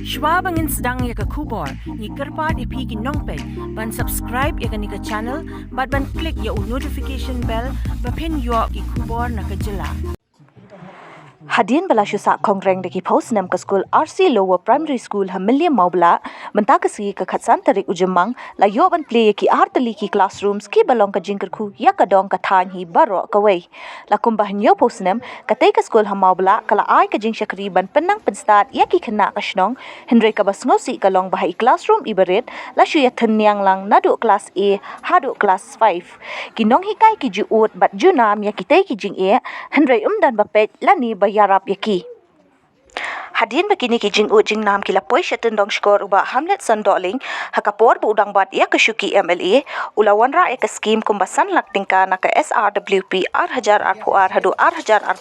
Schwabangin sedang ya ke kubor, ni kerpat ipi ki nongpet, ban subscribe ya ke ni ke channel, ban klik ya notification bell, bapin yo ki kubor na ke jela. Hadin bala shusa kongreng deki post nam ke school RC Lower Primary School hamilya maubla menta ke sigi ke khatsan tarik ujemang la yo ban play ki artali ki classrooms ki balong ka jingker khu ya ka dong ka than hi baro ka wei la kumbah nyo post nam katai ke school hamaubla kala ai ka jing shakri ban penang penstat ya ki khna ka shnong henry ka bas ngosi ka long bahai classroom ibaret la shu ya thennyang lang nadu class A hadu class 5 ki nong hi kai ki ju ut bat ju nam ya ki tai ki jing e henry dan bapet la ni yarap yaki hadin begini ki jing u jing nam ki lapoi shatun dong skor uba hamlet sandoling hakapor bu udang bat ya keshuki MLA ulawan ra ek scheme kumbasan laktingka na ka SRWP R1000 R4R hadu R1000 R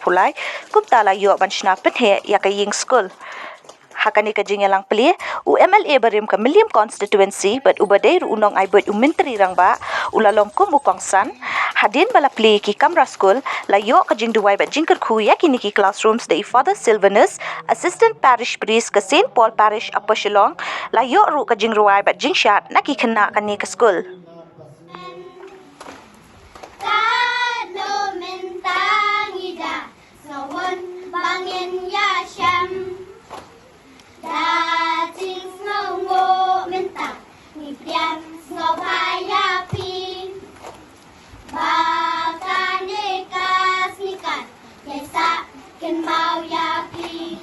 kumtala yo banshna pethe ya ka ying school hakani ka jingelang peli UMLA barim ka Milliam constituency but ubadai unong ai but menteri rang ba ulalom kum ukongsan hadin bala peli ki kamra school la yo ka jing duwai ba jingker khu ya kini ki classrooms dei Father Sylvanus assistant parish priest ka St Paul parish apashilong la yo ru ka jing ruwai ba jing shat na ki khna ka ni ka school bangin ya sham dating snongo mentak ni pian snobaya pi bakane kasnikan yesa ken mau ya pi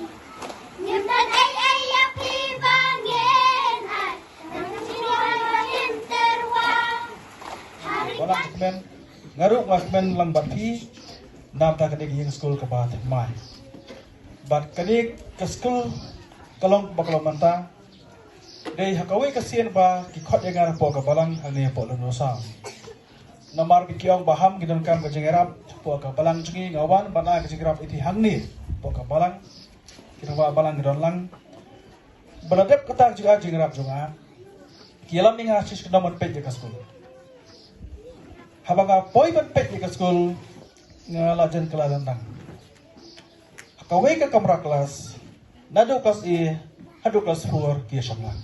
nyemtan ai ya pi bangin ai bangin terwa wala men ngaruk wasmen lambat pi nam ta kadik yang school ke bat mai bat kadik ke school kalong bakalong manta dei hakawi kasien ba ki khot yang ara po ka balang ane po lo sa namar bi kiong baham gidon kam ka jengerap po ka balang chingi ngawan bana ka jengerap iti hangni po ka balang kinawa balang gidon lang baladep kata juga jengerap junga kialam ni ngasis kedamon pe ka school habanga poi ban pe ka school ngalajen keladandang hakawi ka kamra kelas nado kelas E, hado kelas 4 kia syamlang.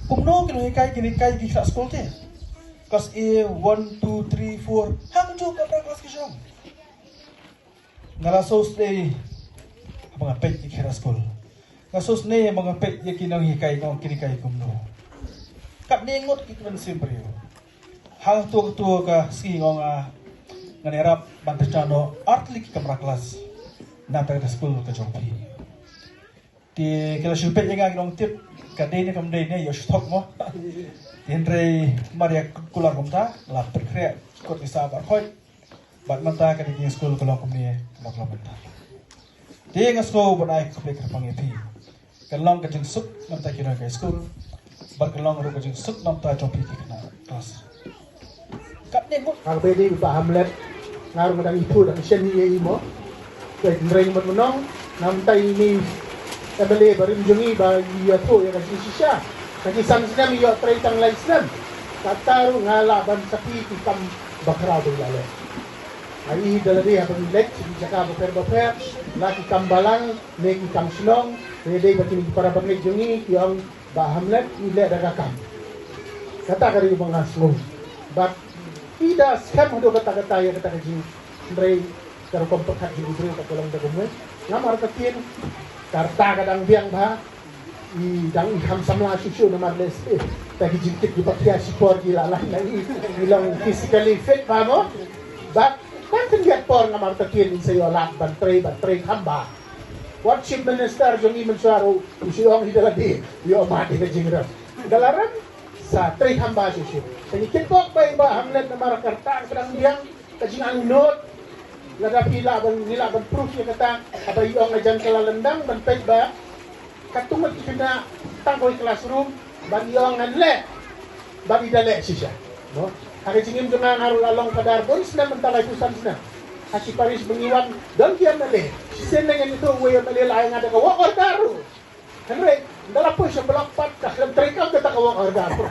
Kumno kino hikai kini kai di kelas sekolah te. Kelas E 1 2 3 4 hang jo ka kelas kia syam. Ngalasos te mga pet di kelas sekolah. Ngasos ne mga pet ya kino hikai ngong kini kai kumno. Kat ningot kitman simpre. Hang tu ka ski ngong nganerap bantachano artlik kamera kelas. Nata ka sekolah ka jompi. Di kala shupet yang ngong tip kadai ni kamdai ni yo stok mo henry maria kula kumta la perkre kot isa bar khoi bat manta ka di school kula kumni bakla manta di ngasko banai kape kerpang iti kalong ka jing suk manta kira ka school bar kalong ro ka jing suk manta jopi ki kana kelas kat ni mo ang pwede ba hamlet ngaro mo dang ipu dang shen ni mo kay ndreng mo nong namtay ni Emily barim jungi ba iya to ya kasi siya kasi samsam iyo try tang license tataro nga laban sa piti kam bakrado lalo ay dalari habang let si jaka baper laki kambalang neki kam slong pwede ba kini para bagay jungi yung bahamlet ile daga kam kata kari mga slow but ida scam do kata ya kata kajing ndray karo kompakhat di bro katulang dagumwe ngamar katin karta kadang biang ba i dang i ham samla shishu na marles ta hijikit di pakya sipor gila lah na ilang physically fit pa mo but kan get por na martakin sa yo lat ban tray hamba what chief minister jong i mensaro usiong hidaladi yo mati ka jingra dalaran sa tray hamba shishu hijikit pok ba hamlet na marakarta kadang biang kajing ang note lada pila ban proof ya kata apa iong ajan kelalendang ban pet ba katungat kena tanggoy classroom ban iong nanle ban idale siya no hari jingim juma ngarul along padar boy sina mentalay pusan sina asi paris mengiwan dan kian nale sisen dengan itu way mali lain ada ka wa ordaru henry dala po siya balak pat ka lam trikal kata ka wa ordaru